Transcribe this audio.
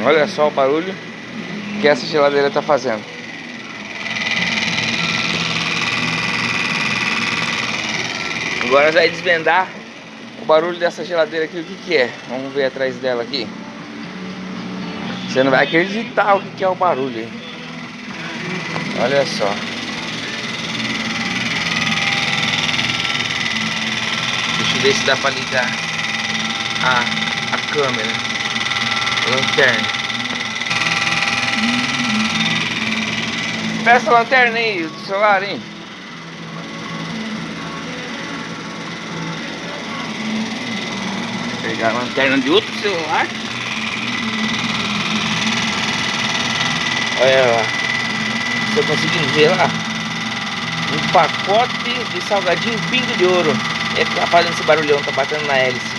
Olha só o barulho que essa geladeira tá fazendo. Agora vai desvendar o barulho dessa geladeira aqui, o que que é? Vamos ver atrás dela aqui. Você não vai acreditar o que que é o barulho, hein? Olha só. Deixa eu ver se dá pra ligar a câmera, a lanterna. Presta a lanterna aí do celular, hein? Vou pegar a lanterna de outro celular. Olha lá. Se eu conseguir ver lá, um pacote de salgadinho pingo de ouro. É que tá fazendo esse barulhão, tá batendo na hélice.